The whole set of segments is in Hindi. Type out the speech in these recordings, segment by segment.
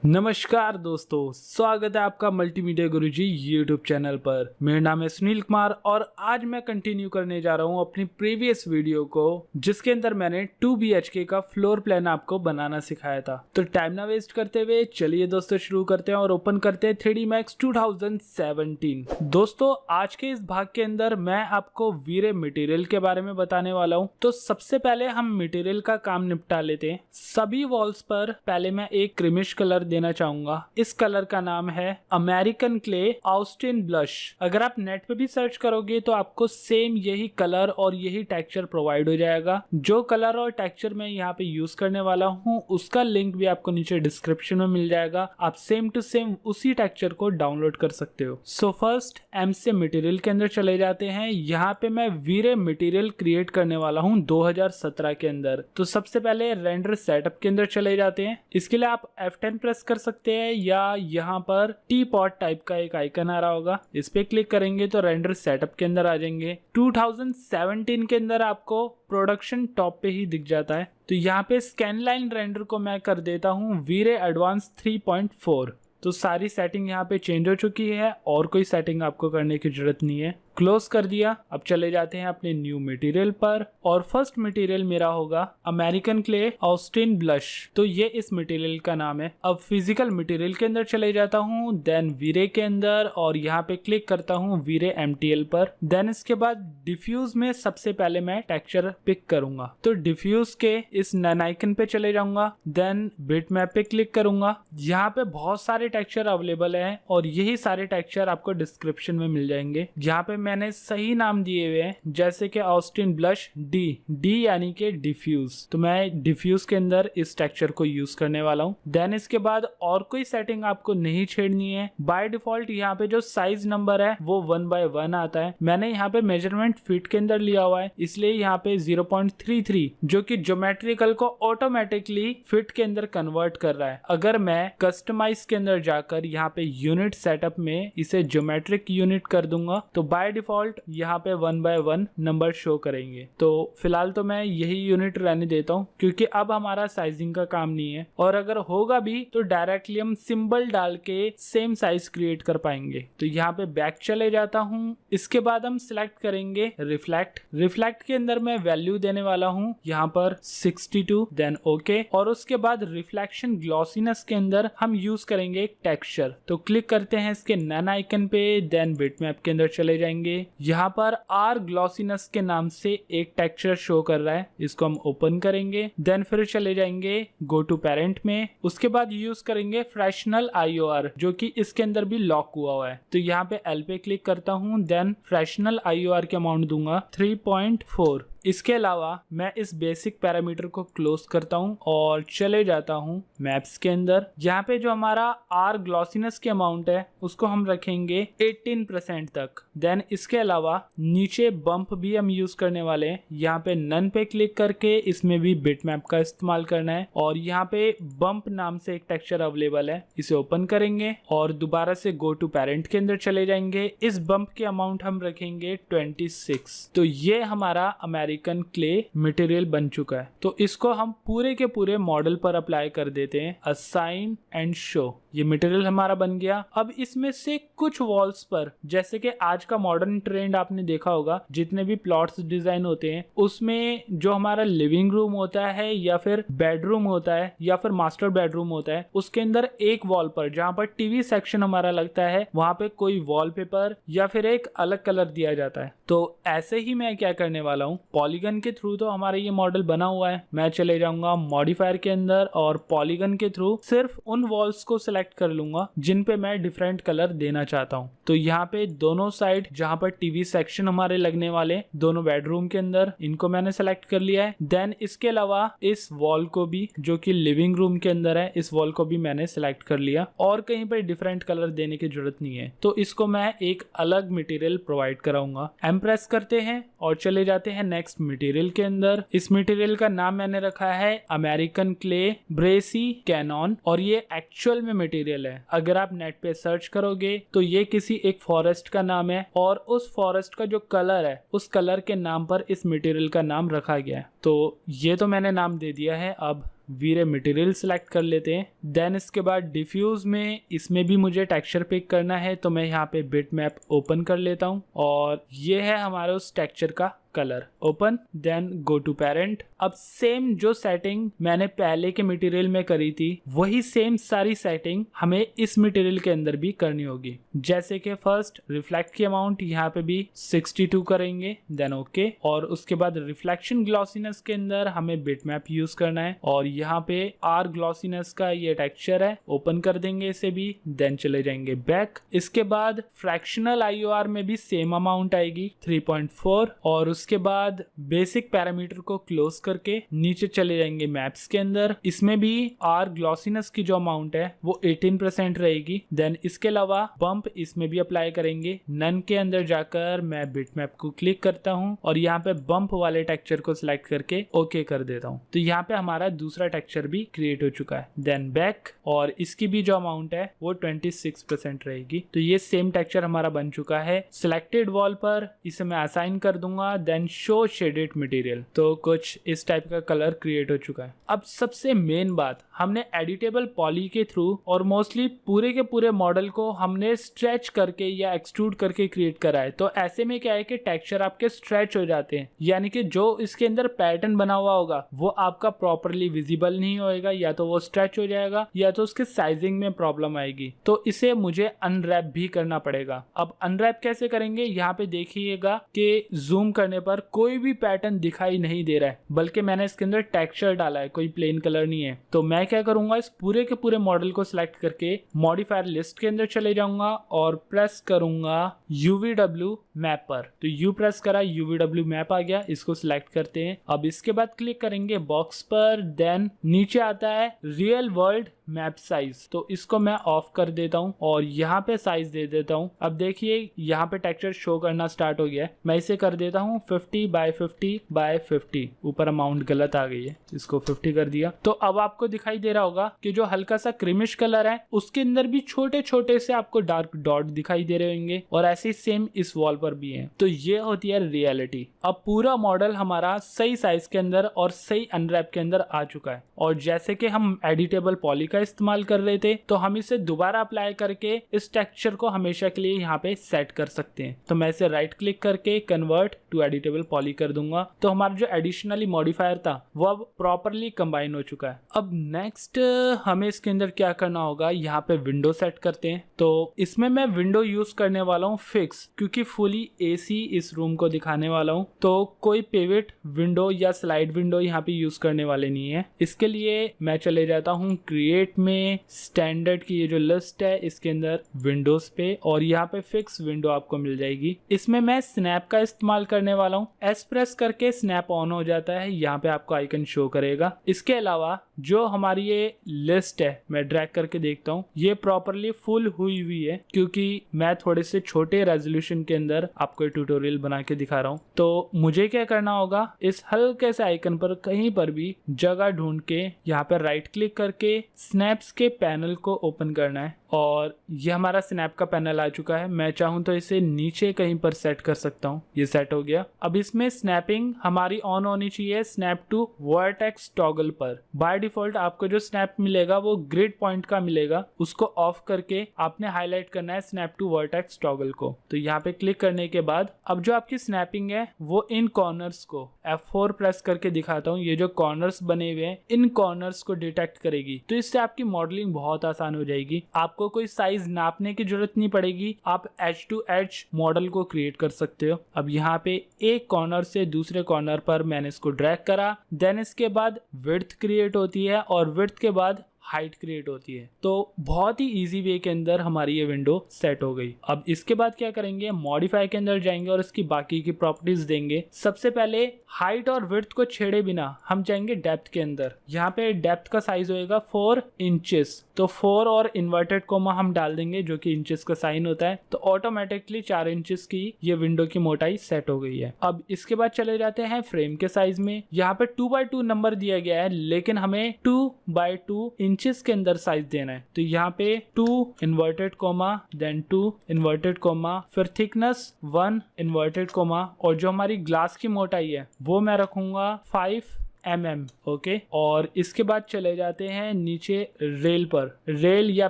नमस्कार दोस्तों, स्वागत है आपका मल्टीमीडिया गुरुजी यूट्यूब चैनल पर। मेरा नाम है सुनील कुमार और आज मैं कंटिन्यू करने जा रहा हूं अपनी प्रीवियस वीडियो को, जिसके अंदर मैंने 2 BHK का फ्लोर प्लान आपको बनाना सिखाया था। तो टाइम ना वेस्ट करते हुए चलिए दोस्तों शुरू करते हैं और ओपन करते हैं 3D Max 2017। दोस्तों आज के इस भाग के अंदर मैं आपको वीरे मटेरियल के बारे में बताने वाला हूँ। तो सबसे पहले हम मटेरियल का काम निपटा लेते हैं। सभी वॉल्स पर पहले मैं एक क्रीमिश कलर देना चाहूंगा। इस कलर का नाम है अमेरिकन क्ले ऑस्टिन ब्लश। अगर आप नेट पे भी सर्च करोगे तो आपको सेम यही कलर और यही टेक्सचर प्रोवाइड हो जाएगा। जो कलर और टेक्सचर मैं यहाँ पे यूज करने वाला हूँ उसका लिंक भी आपको नीचे डिस्क्रिप्शन में मिल जाएगा। आप सेम टू सेम उसी टेक्सचर को डाउनलोड कर सकते हो। सो फर्स्ट एम से मटेरियल के अंदर चले जाते हैं। यहाँ पे मैं वीरे मटेरियल क्रिएट करने वाला हूँ 2017 के अंदर। तो सबसे पहले रेंडर सेटअप के अंदर चले जाते हैं। इसके लिए आप F10 प्रेस कर सकते हैं या यहाँ पर टी पॉट टाइप का एक आइकन आ रहा होगा, इस पे क्लिक करेंगे तो रेंडर सेटअप के अंदर आ जाएंगे। 2017 के अंदर आपको प्रोडक्शन टॉप पे ही दिख जाता है। तो यहाँ पे स्कैन लाइन रेंडर को मैं कर देता हूँ वीरे एडवांस 3.4। तो सारी सेटिंग यहाँ पे चेंज हो चुकी है और कोई सेटिंग आपको करने की जरूरत नहीं है। क्लोज कर दिया। अब चले जाते हैं अपने न्यू मटेरियल पर और फर्स्ट मटेरियल मेरा होगा अमेरिकन क्ले ऑस्टिन ब्लश। तो ये इस मटेरियल का नाम है। अब फिजिकल मटेरियल के अंदर चले जाता हूँ, देन वीरे के अंदर और यहाँ पे क्लिक करता हूँ वीरे MTL पर। देन इसके बाद डिफ्यूज में सबसे पहले मैं टेक्सचर पिक करूंगा। तो डिफ्यूज के इस नन आइकन पे चले जाऊंगा, देन बिट मैप पे क्लिक करूंगा। यहाँ पे बहुत सारे टेक्सचर अवेलेबल है और यही सारे टेक्सचर आपको डिस्क्रिप्शन में मिल जाएंगे। यहाँ पे मैंने सही नाम दिए हुए हैं, जैसे कि ऑस्टिन ब्लश डी यानी कि डिफ्यूज। तो मैं डिफ्यूज के अंदर इस टेक्सचर को यूज करने वाला हूँ। देन इसके बाद और कोई सेटिंग आपको नहीं छेड़नी है। बाय डिफॉल्ट यहाँ पे जो साइज नंबर है वो 1/1 आता है। मैंने यहाँ पे मेजरमेंट फीट के अंदर लिया हुआ है, इसलिए यहाँ पे 0.33 जो कि ज्योमेट्रिकल को ऑटोमेटिकली फीट के अंदर कन्वर्ट कर रहा है। अगर मैं कस्टमाइज के अंदर जाकर यहाँ पे यूनिट सेटअप में इसे ज्योमेट्रिक यूनिट कर दूंगा तो बाय डिफॉल्ट यहाँ पे 1/1 नंबर शो करेंगे। तो फिलहाल तो मैं यही यूनिट रहने देता हूँ क्योंकि अब हमारा साइजिंग का काम नहीं है और अगर होगा भी तो डायरेक्टली हम सिंबल डाल के सेम साइज क्रिएट कर पाएंगे। तो यहाँ पे बैक चले जाता हूँ। इसके बाद हम सिलेक्ट करेंगे रिफ्लेक्ट के अंदर मैं वैल्यू देने वाला हूँ यहाँ पर 62, देन ओके। और उसके बाद रिफ्लेक्शन ग्लॉसीनेस के अंदर हम यूज करेंगे एक टेक्सचर। तो क्लिक करते हैं इसके नन आइकन पे, देन बिटमैप के अंदर चले जाएंगे। यहाँ पर आर ग्लॉसीनेस के नाम से एक टेक्सचर शो कर रहा है, इसको हम ओपन करेंगे। देन फिर चले जाएंगे गो टू पेरेंट में। उसके बाद यूज करेंगे फ्रैक्शनल IOR जो कि इसके अंदर भी लॉक हुआ है। तो यहाँ पे L पे क्लिक करता हूँ, देन फ्रैक्शनल IOR के अमाउंट दूंगा 3.4। इसके अलावा मैं इस बेसिक पैरामीटर को क्लोज करता हूं और चले जाता हूं मैप्स के अंदर। यहाँ पे जो हमारा आर ग्लॉसीनेस के अमाउंट है उसको हम रखेंगे 18% तक। देन इसके अलावा नीचे बम्प भी हम यूज करने वाले हैं। यहाँ पे नन पे क्लिक करके इसमें भी बिटमैप का इस्तेमाल करना है और यहाँ पे बम्प नाम से एक टेक्सचर अवेलेबल है, इसे ओपन करेंगे और दोबारा से गो टू पेरेंट के अंदर चले जाएंगे। इस बम्प के अमाउंट हम रखेंगे 26। तो ये हमारा अमेरिकन क्ले मटेरियल बन चुका है। तो इसको हम पूरे के पूरे मॉडल पर अप्लाई कर देते हैं। असाइन एंड शो, ये मटेरियल हमारा बन गया। अब इसमें से कुछ वॉल्स पर, जैसे कि आज का मॉडर्न ट्रेंड आपने देखा होगा, जितने भी प्लॉट्स डिजाइन होते हैं उसमें जो हमारा लिविंग रूम होता है या फिर बेडरूम होता है या फिर मास्टर बेडरूम होता है, उसके अंदर एक वॉल पर जहाँ पर टीवी सेक्शन हमारा लगता है वहां पे कोई वॉलपेपर या फिर एक अलग कलर दिया जाता है। तो ऐसे ही मैं क्या करने वाला हूँ, पॉलीगन के थ्रू तो हमारा ये मॉडल बना हुआ है। मैं चले जाऊंगा मॉडिफायर के अंदर और पॉलीगन के थ्रू सिर्फ उन वॉल्स को सिलेक्ट कर लूंगा जिन पे मैं डिफरेंट कलर देना चाहता हूँ। तो यहाँ पे दोनों साइड जहाँ पर टीवी सेक्शन हमारे लगने वाले दोनों बेडरूम के अंदर, इनको मैंने सेलेक्ट कर लिया है। देन इसके अलावा इस वॉल को भी जो कि लिविंग रूम के अंदर है, इस वॉल को भी मैंने सेलेक्ट कर लिया और कहीं पर डिफरेंट कलर देने की जरूरत नहीं है। तो इसको मैं एक अलग मटेरियल प्रोवाइड कराऊंगा। एम प्रेस करते हैं और चले जाते हैं नेक्स्ट मटेरियल के अंदर। इस मटेरियल का नाम मैंने रखा है अमेरिकन क्ले ब्रेसी कैनॉन और ये एक्चुअल में मटेरियल है। अगर आप नेट पे सर्च करोगे तो ये किसी एक फॉरेस्ट का नाम है और उस फॉरेस्ट का जो कलर है उस कलर के नाम पर इस मटेरियल का नाम रखा गया है। तो ये तो मैंने नाम दे दिया है। अब वी रे मटेरियल सेलेक्ट कर लेते हैं। देन इसके बाद डिफ्यूज में इसमें भी मुझे टेक्सचर पिक करना है, तो मैं यहाँ पे बिट मैप ओपन कर लेता हूँ और ये है हमारा उस टेक्सचर का colour. Open, then go to parent. अब सेम जो सेटिंग मैंने पहले के मटेरियल में करी थी वही सेम सारी सेटिंग हमें इस मटेरियल के अंदर भी करनी होगी। जैसे कि फर्स्ट रिफ्लेक्ट की अमाउंट यहाँ पे भी 62 करेंगे, देन ओके। और उसके बाद रिफ्लेक्शन ग्लॉसीनेस के अंदर हमें बिटमैप यूज करना है और यहाँ पे आर ग्लॉसीनेस का ये टेक्सचर है, ओपन कर देंगे इसे भी, देन चले जाएंगे बैक। इसके बाद फ्रैक्शनल IOR में भी सेम अमाउंट आएगी 3.4 और उसके बाद बेसिक पैरामीटर को क्लोज करके नीचे चले जाएंगे मैप्स के अंदर। इसमें भी आर ग्लॉसीनेस की जो अमाउंट है वो 18% रहेगी। देन इसके अलावा बम्प इसमें भी अप्लाई करेंगे। नन के अंदर जाकर मैं बिटमैप को क्लिक करता हूं और यहाँ पे बम्प वाले टेक्सचर को सिलेक्ट करके ओके कर देता हूं। तो यहाँ पे हमारा दूसरा टेक्सचर भी क्रिएट हो चुका है। देन बैक और इसकी भी जो अमाउंट है वो 26% रहेगी। तो ये सेम टेक्सचर हमारा बन चुका है। सिलेक्टेड वॉल पर इसे मैं असाइन कर दूंगा, देन शो शेडेड मटेरियल। तो कुछ इस टाइप का कलर क्रिएट हो चुका है। अब सबसे मेन बात, हमने एडिटेबल पॉली के थ्रू और मोस्टली पूरे के पूरे मॉडल को हमने स्ट्रेच करके या एक्सट्रूड करके क्रिएट करा है। तो ऐसे में क्या है कि टेक्सचर आपके स्ट्रेच हो जाते हैं, यानी कि जो इसके अंदर पैटर्न बना हुआ होगा वो आपका प्रॉपरली विजिबल नहीं होएगा, या तो वो स्ट्रेच हो जाएगा या तो उसके साइजिंग में प्रॉब्लम आएगी। तो इसे मुझे अनरैप भी करना पड़ेगा। अब अनरैप कैसे करेंगे, यहाँ पे देखिएगा कि जूम करने पर कोई भी पैटर्न दिखाई नहीं दे रहा है, बल्कि मैंने इसके अंदर टेक्सचर डाला है, कोई प्लेन कलर नहीं है। तो मैं क्या करूंगा, इस पूरे के पूरे मॉडल को सिलेक्ट करके मॉडिफायर लिस्ट के अंदर चले जाऊंगा और प्रेस करूंगा UVW मैप पर। तो यू प्रेस करा, UVW मैप आ गया, इसको सिलेक्ट करते हैं। अब इसके बाद क्लिक करेंगे बॉक्स पर, देन नीचे आता है रियल वर्ल्ड मैप साइज, तो इसको मैं ऑफ कर देता हूं और यहाँ पे साइज दे देता हूं। अब देखिए यहाँ पे टेक्सचर शो करना स्टार्ट हो गया है। मैं इसे कर देता हूँ 50 बाय 50 बाय 50। ऊपर अमाउंट गलत आ गई है, इसको 50 कर दिया। तो अब आपको दिखाई दे रहा होगा कि जो हल्का सा क्रीमिश कलर है उसके अंदर भी छोटे छोटे से आपको डार्क डॉट दिखाई दे रहे होंगे और ऐसे सेम इस वॉल पर भी है। तो ये होती है रियलिटी। अब पूरा मॉडल हमारा सही साइज के अंदर और सही अनरैप के अंदर आ चुका है। और जैसे कि हम एडिटेबल पॉली का इस्तेमाल कर रहे थे, तो हम इसे दोबारा अप्लाई करके इस टेक्सचर को हमेशा के लिए यहाँ पे सेट कर सकते हैं। तो मैं इसे राइट क्लिक करके कन्वर्ट टू एडिटेबल पॉली कर दूंगा। तो हमारा जो एडिशनली मॉडिफायर था वो अब प्रॉपरली कंबाइन हो चुका है। अब नेक्स्ट हमें इसके अंदर क्या करना होगा, यहाँ पे विंडो सेट करते हैं। तो इसमें मैं विंडो यूज करने वाला हूँ फिक्स, क्योंकि फुली AC इस रूम को दिखाने वाला हूँ। तो कोई पिवट विंडो या स्लाइड विंडो यहाँ पे यूज करने वाले नहीं है। इसके लिए मैं चले जाता हूँ क्रिएट में, स्टैंडर्ड की ये जो लिस्ट है इसके अंदर विंडोज पे, और यहाँ पे फिक्स विंडो आपको मिल जाएगी। इसमें मैं स्नैप का इस्तेमाल करने वाला हूँ। एस प्रेस करके स्नैप ऑन हो जाता है, यहाँ पे आपको आइकन शो करेगा। इसके अलावा जो हमारी ये लिस्ट है, मैं ड्रैग करके देखता हूँ, ये प्रॉपरली फुल हुई हुई है, क्योंकि मैं थोड़े से छोटे रेजोल्यूशन के अंदर आपको ट्यूटोरियल बना के दिखा रहा हूँ। तो मुझे क्या करना होगा, इस हल्के से आइकन पर कहीं पर भी जगह ढूंढ के यहाँ पर राइट क्लिक करके स्नैप्स के पैनल को ओपन करना है। और ये हमारा स्नैप का पैनल आ चुका है। मैं चाहूँ तो इसे नीचे कहीं पर सेट कर सकता हूँ। ये सेट हो गया। अब इसमें स्नैपिंग हमारी ऑन होनी चाहिए स्नैप टू वर्टेक्स टॉगल पर। बाय डिफॉल्ट आपको जो स्नैप मिलेगा वो ग्रिड पॉइंट का मिलेगा, उसको ऑफ करके आपने हाईलाइट करना है स्नैप टू वर्टेक्स टॉगल को। तो यहाँ पे क्लिक करने के बाद अब जो आपकी स्नैपिंग है वो इन कॉर्नर्स को F4 प्रेस करके दिखाता हूँ। ये जो कॉर्नर्स बने हुए हैं, इन कॉर्नर्स को डिटेक्ट करेगी। तो इससे आपकी मॉडलिंग बहुत आसान हो जाएगी। आपको कोई साइज नापने की जरूरत नहीं पड़ेगी, आप एज टू एज मॉडल को क्रिएट कर सकते हो। अब यहाँ पे एक कॉर्नर से दूसरे कॉर्नर पर मैंने इसको ड्रैग करा, देन इसके बाद विड्थ क्रिएट होती है और विड्थ के बाद हाइट क्रिएट होती है। तो बहुत ही इजी वे के अंदर हमारी ये विंडो सेट हो गई। अब इसके बाद क्या करेंगे, मॉडिफाई के अंदर जाएंगे और इसकी बाकी की प्रॉपर्टीज देंगे। सबसे पहले हाइट और विड्थ को छेड़े बिना हम जाएंगे डेप्थ के अंदर। यहाँ पे डेप्थ का साइज होएगा 4 इंचेस। तो 4 और इन्वर्टेड कोमा हम डाल देंगे, जो कि इंचेस का साइन होता है। तो ऑटोमेटिकली 4 इंचेस की ये विंडो की मोटाई सेट हो गई है। अब इसके बाद चले जाते हैं फ्रेम के साइज में। यहाँ पे 2x2 नंबर दिया गया है, लेकिन हमें 2x2 इंचेस के अंदर साइज देना है। तो यहाँ पे 2 inverted comma, then 2 inverted comma, फिर थिकनेस 1 इन्वर्टेड कोमा, और जो हमारी ग्लास की मोटाई है वो मैं रखूंगा 5 mm। ओके, और इसके बाद चले जाते हैं नीचे रेल पर, रेल या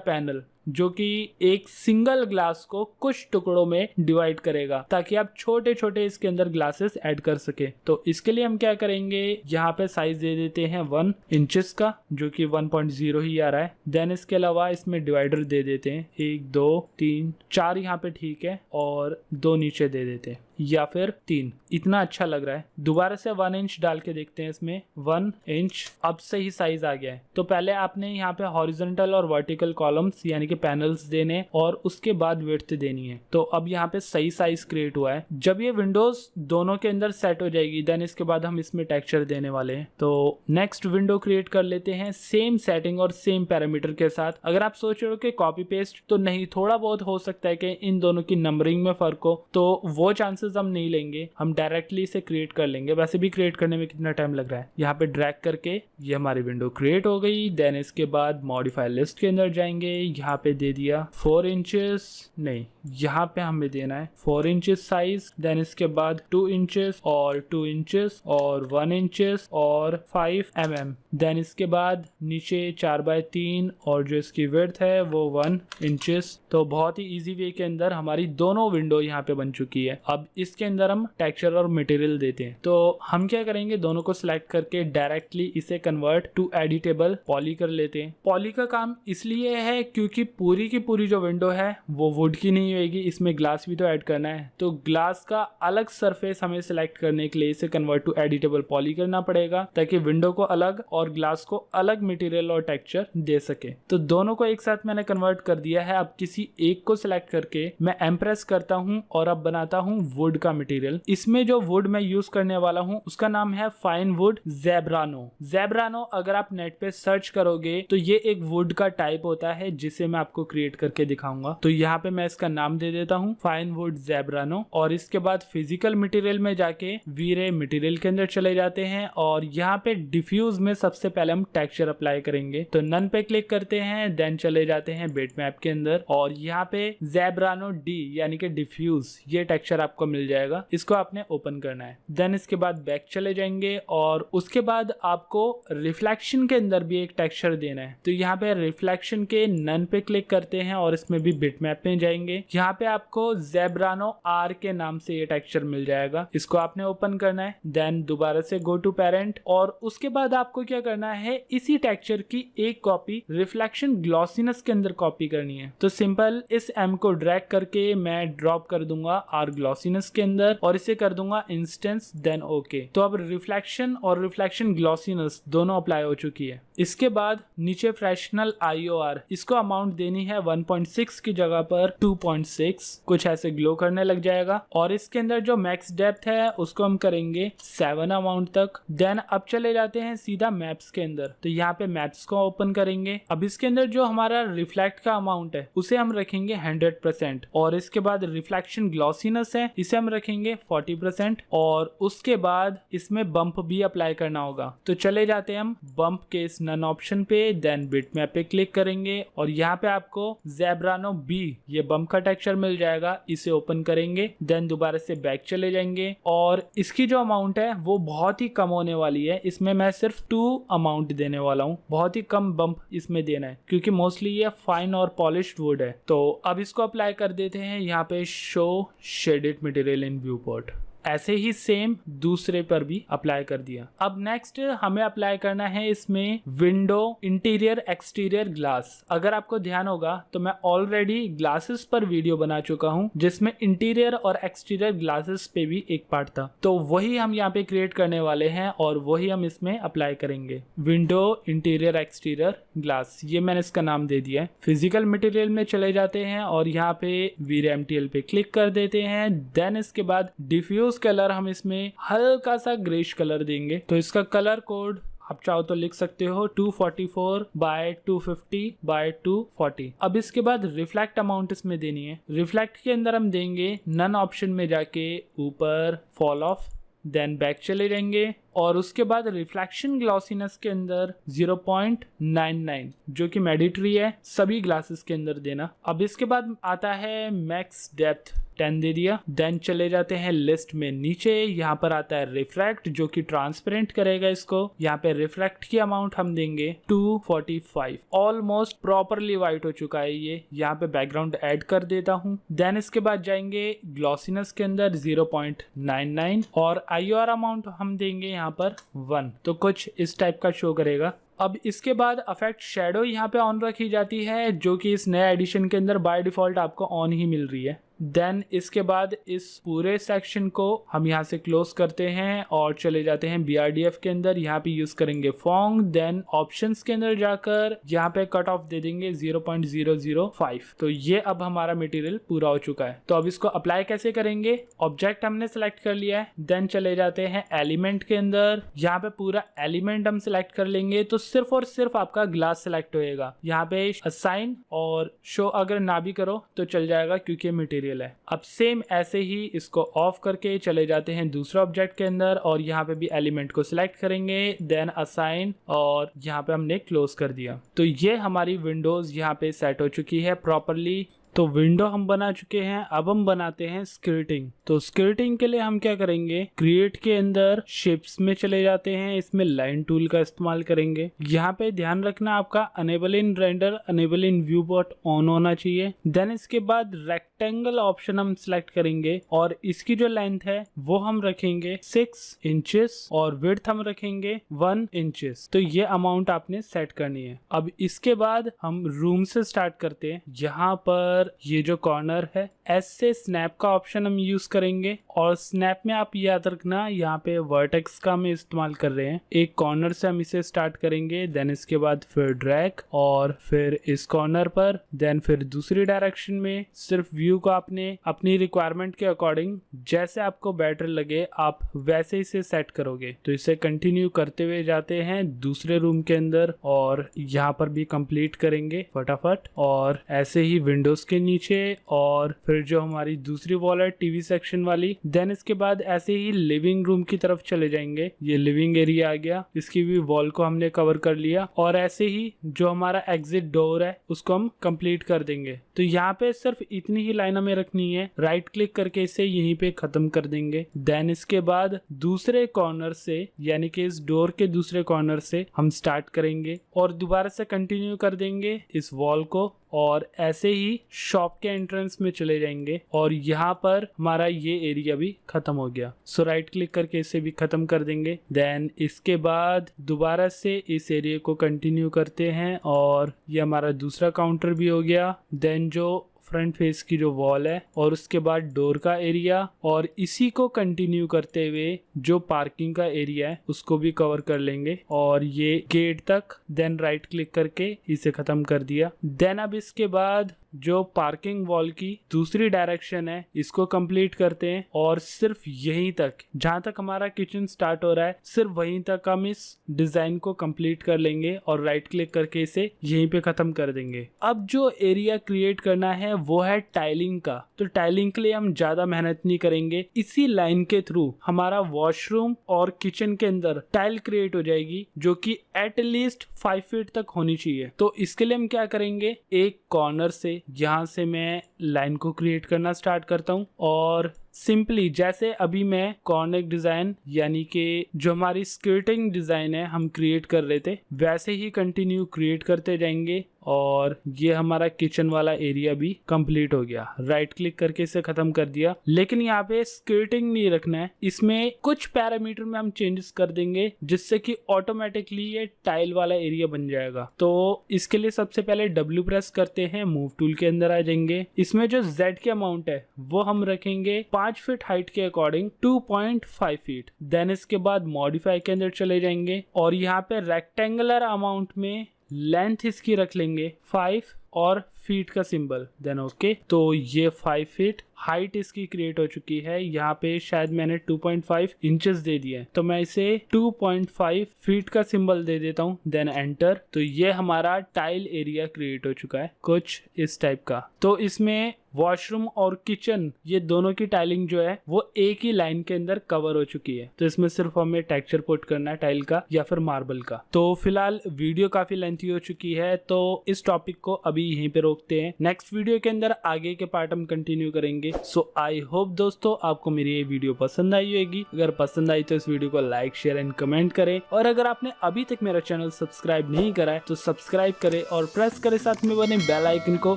पैनल, जो कि एक सिंगल ग्लास को कुछ टुकड़ों में डिवाइड करेगा ताकि आप छोटे छोटे इसके अंदर ग्लासेस ऐड कर सके। तो इसके लिए हम क्या करेंगे, यहाँ पे साइज दे देते हैं 1 इंचेस का, जो कि 1.0 ही आ रहा है। देन इसके अलावा इसमें डिवाइडर दे देते हैं 1 2 3 4, यहाँ पे ठीक है, और 2 नीचे दे देते हैं, या फिर 3। इतना अच्छा लग रहा है। दोबारा से 1 इंच डाल के देखते हैं इसमें, 1 इंच। अब सही साइज आ गया है। तो पहले आपने यहाँ पे हॉरिजॉन्टल और वर्टिकल कॉलम्स यानी कि पैनल्स देने, और उसके बाद विड्थ देनी है। तो अब यहाँ पे सही साइज क्रिएट हुआ है। जब ये विंडोज दोनों के अंदर सेट हो जाएगी, देन इसके बाद हम इसमें टेक्सचर देने वाले हैं। तो नेक्स्ट विंडो क्रिएट कर लेते हैं सेम सेटिंग और सेम पैरामीटर के साथ। अगर आप सोच रहे हो कि कॉपी पेस्ट, तो नहीं, थोड़ा बहुत हो सकता है कि इन दोनों की नंबरिंग में फर्क हो, तो वो चांसेस हम नहीं लेंगे, हम डायरेक्टली इसे क्रिएट कर लेंगे। वैसे भी क्रिएट करने में कितना टाइम लग रहा है। यहाँ पे ड्रैग करके ये हमारी विंडो क्रिएट हो गई। देन इसके बाद मॉडिफाई लिस्ट के अंदर जाएंगे, यहाँ पे दे दिया 4 इंचेस, नहीं, यहाँ पे हमें देना है 4 इंचेस साइज। देन इसके बाद 2 इंचेस और 2 इंचेस और 1 इंचेस और 5 mm। देन इसके बाद नीचे 4/3 और जो इसकी विड्थ है वो 1 इंचेस। तो बहुत ही इजी वे के अंदर हमारी दोनों विंडो यहाँ पे बन चुकी है। अब इसके अंदर हम टेक्सचर और मटेरियल देते हैं। तो हम क्या करेंगे, दोनों को सिलेक्ट करके डायरेक्टली इसे कन्वर्ट टू एडिटेबल पॉली कर लेते हैं। पॉली का काम इसलिए है क्योंकि पूरी की पूरी जो विंडो है वो वुड की नहीं होगी, इसमें ग्लास भी तो ऐड करना है। तो ग्लास का अलग सरफेस हमें सिलेक्ट करने के लिए इसे कन्वर्ट टू एडिटेबल पॉली करना पड़ेगा, ताकि विंडो को अलग और ग्लास को अलग मटेरियल और टेक्सचर दे सके। तो दोनों को एक साथ मैंने कन्वर्ट कर दिया है। अब किसी एक को सिलेक्ट करके मैं एम्प्रेस करता हूँ और अब बनाता हूँ वुड का मटेरियल। इसमें जो वुड मैं यूज करने वाला हूँ उसका नाम है फाइन वुड ज़ेब्रानो। ज़ेब्रानो अगर आप नेट पे सर्च करोगे तो ये एक वुड का टाइप होता है, जिसे मैं आपको क्रिएट करके दिखाऊंगा। तो यहाँ पे मैं इसका नाम दे देता हूँ फाइन वुड ज़ेब्रानो। और इसके बाद फिजिकल मटेरियल में जाके वी-रे मटेरियल के अंदर चले जाते हैं, और यहाँ पे डिफ्यूज में सबसे पहले हम टेक्सचर अप्लाई करेंगे। तो नन पे क्लिक करते हैं, देन चले जाते हैं बिटमैप के अंदर, और यहाँ पे ज़ेब्रानो डी यानी कि डिफ्यूज, ये टेक्सचर आपको मिल जाएगा। इसको आपने ओपन करना है। देन इसके बाद बैक चले जाएंगे, और उसके बाद आपको रिफ्लेक्शन के अंदर भी एक टेक्सचर देना है। तो यहाँ पे रिफ्लेक्शन के नन पे क्लिक करते हैं और इसमें भी बिटमैप में जाएंगे। यहाँ पे आपको ज़ेब्रानो आर के नाम से ये टेक्सचर मिल जाएगा, इसको आपने ओपन करना है। देन दोबारा से गो टू पेरेंट, और उसके बाद आपको क्या करना है, इसी टेक्सचर की एक कॉपी रिफ्लेक्शन ग्लॉसीनेस के अंदर कॉपी करनी है। तो सिंपल इस एम को ड्रैग करके मैं ड्रॉप कर दूंगा आर ग्लॉसीनेस के अंदर, और इसे कर दूंगा इंस्टेंस, देन ओके। तो अब रिफ्लेक्शन और रिफ्लेक्शन ग्लॉसीनेस दोनों अप्लाई हो चुकी है। इसके बाद नीचे फ्रैक्शनल IOR, इसको अमाउंट देनी है 1.6 की जगह पर 2.6, कुछ ऐसे ग्लो करने लग जाएगा। और इसके अंदर जो मैक्स डेप्थ है उसको हम करेंगे 7 अमाउंट तक। देन अब चले जाते हैं सीधा मैप्स के अंदर। तो यहाँ पे मैप्स को ओपन करेंगे। अब इसके अंदर जो हमारा रिफ्लेक्ट का अमाउंट है उसे हम रखेंगे 100%, और इसके बाद रिफ्लेक्शन ग्लॉसीनेस है इसे हम रखेंगे 40%, और उसके बाद इसमें बम्प भी अप्लाई करना होगा। तो चले जाते हैं हम बम्प के इस नन ऑप्शन पे, देन बिटमैप पे क्लिक करेंगे, और यहाँ पे आपको ज़ेब्रानो बी ये बम्प का टेक्सचर मिल जाएगा, इसे ओपन करेंगे। देन दोबारा से बैक चले जाएंगे, और इसकी जो अमाउंट है वो बहुत ही कम होने वाली है। इसमें मैं सिर्फ 2 अमाउंट देने वाला हूँ, बहुत ही कम बम्प इसमें देना है, क्योंकि मोस्टली ये फाइन और पॉलिश्ड वुड है। तो अब इसको अप्लाई कर देते हैं यहाँ पे show shaded material in view port. ऐसे ही सेम दूसरे पर भी अप्लाई कर दिया। अब नेक्स्ट हमें अप्लाई करना है इसमें विंडो इंटीरियर एक्सटीरियर ग्लास। अगर आपको ध्यान होगा तो मैं ऑलरेडी ग्लासेस पर वीडियो बना चुका हूं, जिसमें इंटीरियर और एक्सटीरियर ग्लासेस पे भी एक पार्ट था। तो वही हम यहाँ पे क्रिएट करने वाले हैं, और वही हम इसमें अप्लाई करेंगे। विंडो इंटीरियर एक्सटीरियर ग्लास, ये मैंने इसका नाम दे दिया है। फिजिकल मटेरियल में चले जाते हैं और यहाँ पे वीरेमटीएल पे क्लिक कर देते हैं। देन इसके बाद डिफ्यूज कलर हम इसमें हल्का सा ग्रेश कलर देंगे। तो इसका कलर कोड आप चाहो तो लिख सकते हो 244/250/240। अब इसके बाद रिफ्लेक्ट अमाउंट इसमें देनी है। रिफ्लेक्ट के अंदर हम देंगे नन ऑप्शन में जाके ऊपर फॉल ऑफ, देन बैक चले जाएंगे, और उसके बाद रिफ्लेक्शन ग्लॉसीनेस के अंदर 0.99 जो कि मैंडेटरी है सभी ग्लासेस के अंदर देना। अब इसके बाद आता है मैक्स डेप्थ 10 दे दिया। देन चले जाते हैं लिस्ट में नीचे, यहाँ पर आता है रिफ्रैक्ट जो कि ट्रांसपेरेंट करेगा इसको। यहाँ पे रिफ्रैक्ट की अमाउंट हम देंगे 245। ऑलमोस्ट प्रॉपरली वाइट हो चुका है ये। यहाँ पे बैकग्राउंड ऐड कर देता हूँ। देन इसके बाद जाएंगे ग्लॉसीनेस के अंदर 0.99 और IOR अमाउंट हम देंगे यहाँ पर 1। तो कुछ इस टाइप का शो करेगा। अब इसके बाद अफेक्ट शेडो यहाँ पे ऑन रखी जाती है जो कि इस नए एडिशन के अंदर बाय डिफॉल्ट आपको ऑन ही मिल रही है। देन इसके बाद इस पूरे सेक्शन को हम यहाँ से क्लोज करते हैं और चले जाते हैं BRDF के अंदर। यहाँ पे यूज करेंगे फोंग। देन ऑप्शंस के अंदर जाकर यहाँ पे कट ऑफ दे देंगे 0.005। तो ये अब हमारा मटेरियल पूरा हो चुका है। तो अब इसको अप्लाई कैसे करेंगे? ऑब्जेक्ट हमने सेलेक्ट कर लिया है। देन चले जाते हैं एलिमेंट के अंदर। यहाँ पे पूरा एलिमेंट हम सिलेक्ट कर लेंगे तो सिर्फ और सिर्फ आपका ग्लास सिलेक्ट होएगा। यहाँ पे असाइन और शो अगर ना भी करो तो चल जाएगा क्योंकि मटेरियल है। अब सेम ऐसे ही इसको ऑफ करके चले जाते हैं दूसरा ऑब्जेक्ट के अंदर और यहाँ पे भी एलिमेंट को सिलेक्ट करेंगे। देन असाइन और यहाँ पे हमने क्लोज कर दिया। तो ये हमारी विंडोज यहाँ पे सेट हो चुकी है प्रॉपरली। तो विंडो हम बना चुके हैं। अब हम बनाते हैं स्क्रिप्टिंग। तो स्क्रिप्टिंग के लिए हम क्या करेंगे? क्रिएट के अंदर शेप्स में चले जाते हैं। इसमें लाइन टूल का इस्तेमाल करेंगे। यहाँ पे ध्यान रखना आपका enable in render, enable in viewport on होना चाहिए। देन इसके बाद रेक्टेंगल ऑप्शन हम सिलेक्ट करेंगे और इसकी जो लेंथ है वो हम रखेंगे 6 इंचेस और विड्थ हम रखेंगे 1 इंचेस। तो ये अमाउंट आपने सेट करनी है। अब इसके बाद हम रूम से स्टार्ट करते हैं। यहाँ पर ये जो कॉर्नर है एस से स्नैप का ऑप्शन हम यूज करेंगे और स्नैप में आप याद रखना यहाँ पे वर्टेक्स का हम इस्तेमाल कर रहे हैं। एक कॉर्नर से हम इसे स्टार्ट करेंगे। देन इसके बाद फिर ड्रैग और फिर इस कॉर्नर पर। देन फिर दूसरी डायरेक्शन में। सिर्फ व्यू को आपने अपनी रिक्वायरमेंट के अकॉर्डिंग जैसे आपको बेटर लगे आप वैसे इसे सेट करोगे। तो इसे कंटिन्यू करते हुए जाते हैं दूसरे रूम के अंदर और यहाँ पर भी कंप्लीट करेंगे फटाफट। और ऐसे ही विंडोज के नीचे और फिर जो हमारी दूसरी वॉल है टीवी सेक्शन वाली। देन इसके बाद ऐसे ही लिविंग रूम की तरफ चले जाएंगे। ये लिविंग एरिया आ गया। इसकी भी वॉल को हमने कवर कर लिया और ऐसे ही जो हमारा एग्जिट डोर है उसको हम कंप्लीट कर देंगे। तो यहाँ पे सिर्फ इतनी ही लाइन हमें रखनी है। राइट क्लिक करके इसे यहीं पे खत्म कर देंगे। देन इसके बाद दूसरे कॉर्नर से यानी कि इस डोर के दूसरे कॉर्नर से हम स्टार्ट करेंगे और दोबारा से कंटिन्यू कर देंगे इस वॉल को और ऐसे ही शॉप के एंट्रेंस में चले जाएंगे और यहाँ पर हमारा ये एरिया भी खत्म हो गया। सो राइट क्लिक करके इसे भी खत्म कर देंगे। देन इसके बाद दोबारा से इस एरिया को कंटिन्यू करते हैं और ये हमारा दूसरा काउंटर भी हो गया। देन जो फ्रंट फेस की जो वॉल है और उसके बाद डोर का एरिया और इसी को कंटिन्यू करते हुए जो पार्किंग का एरिया है उसको भी कवर कर लेंगे और ये गेट तक। देन राइट क्लिक करके इसे खत्म कर दिया। देन अब इसके बाद जो पार्किंग वॉल की दूसरी डायरेक्शन है इसको कंप्लीट करते हैं और सिर्फ यहीं तक जहां तक हमारा किचन स्टार्ट हो रहा है सिर्फ वहीं तक हम इस डिजाइन को कंप्लीट कर लेंगे और राइट क्लिक करके इसे यहीं पे खत्म कर देंगे। अब जो एरिया क्रिएट करना है वो है टाइलिंग का। तो टाइलिंग के लिए हम ज्यादा मेहनत नहीं करेंगे। इसी लाइन के थ्रू हमारा वॉशरूम और किचन के अंदर टाइल क्रिएट हो जाएगी जो कि एटलीस्ट 5 फीट तक होनी चाहिए। तो इसके लिए हम क्या करेंगे? एक कॉर्नर से यहाँ से मैं लाइन को क्रिएट करना स्टार्ट करता हूँ और सिंपली जैसे अभी मैं कॉर्नर डिजाइन यानी कि जो हमारी स्क्रिप्टिंग डिजाइन है हम क्रिएट कर रहे थे वैसे ही कंटिन्यू क्रिएट करते जाएंगे और ये हमारा किचन वाला एरिया भी कंप्लीट हो गया। राइट क्लिक करके इसे खत्म कर दिया। लेकिन यहाँ पे स्क्रिप्टिंग नहीं रखना है, इसमें कुछ पैरामीटर में हम चेंजेस कर देंगे जिससे कि ऑटोमेटिकली ये टाइल वाला एरिया बन जाएगा। तो इसके लिए सबसे पहले W प्रेस करते हैं, मूव टूल के अंदर आ जाएंगे। इसमें जो Z की अमाउंट है वो हम रखेंगे 5 फीट हाइट के अकॉर्डिंग 2.5 फीट। देन इसके बाद मॉडिफाई के अंदर चले जाएंगे और यहाँ पे रेक्टेंगुलर अमाउंट में लेंथ इसकी रख लेंगे 5 और फीट का सिंबल। Then okay. तो ये 5 फीट हाइट इसकी क्रिएट हो चुकी है। यहाँ पे शायद मैंने 2.5 इंचेस दे दिए तो मैं इसे 2.5 फीट का सिंबल दे देता हूँ। Then enter. तो ये हमारा टाइल एरिया क्रिएट हो चुका है कुछ इस टाइप का। तो इसमें वॉशरूम और किचन ये दोनों की टाइलिंग जो है वो एक ही लाइन के अंदर कवर हो चुकी है। तो इसमें सिर्फ हमें टेक्सचर पुट करना है टाइल का या फिर मार्बल का। तो फिलहाल वीडियो काफी लेंथी हो चुकी है, तो इस टॉपिक को अभी यहीं पे रोकते हैं। नेक्स्ट वीडियो के अंदर आगे के पार्ट हम कंटिन्यू करेंगे। सो आई होप दोस्तों आपको मेरी ये वीडियो पसंद आई होगी। अगर पसंद आई तो इस वीडियो को लाइक शेयर एंड कमेंट करें, और अगर आपने अभी तक मेरा चैनल सब्सक्राइब नहीं करा है तो सब्सक्राइब करें और प्रेस करें साथ में बने बेल आइकन को,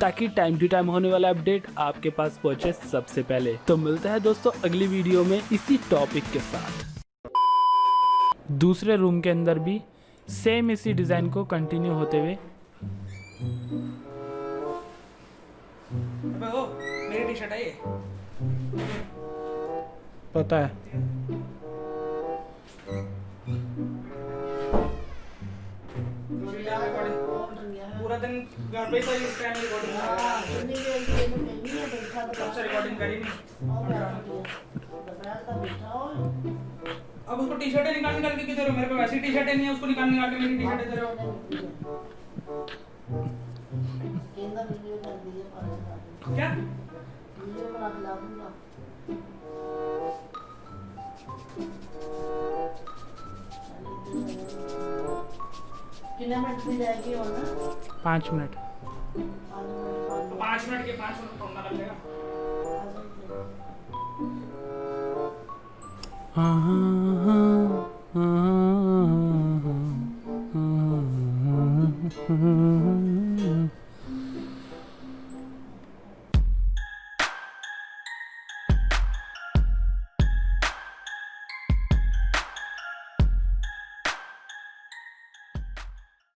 ताकि टाइम टू टाइम होने वाला अपडेट आपके पास पहुंचे सबसे पहले। तो मिलता है दोस्तों अगली वीडियो में इसी टॉपिक के साथ। दूसरे रूम के अंदर भी सेम इसी डिजाइन को कंटिन्यू होते हुए। अबे ओ, मेरी टी शर्ट है ये। पता है पूरा दिन घर पे ही था, इस टाइम रिकॉर्डिंग करी नहीं। अब उसको टी शर्टें निकाल के क्यों दे रहे हो? मेरे पे वैसी टी शर्टें नहीं है, उसको निकाल के मेरी टी शर्टें दे रहे हो। क्या कितने मिनट भी जाएगी और ना 5 मिनट। 5 मिनट के 5 मिनट फोन लग जाएगा। हाँ हाँ हाँ हाँ हाँ हाँ हाँ हाँ हाँ।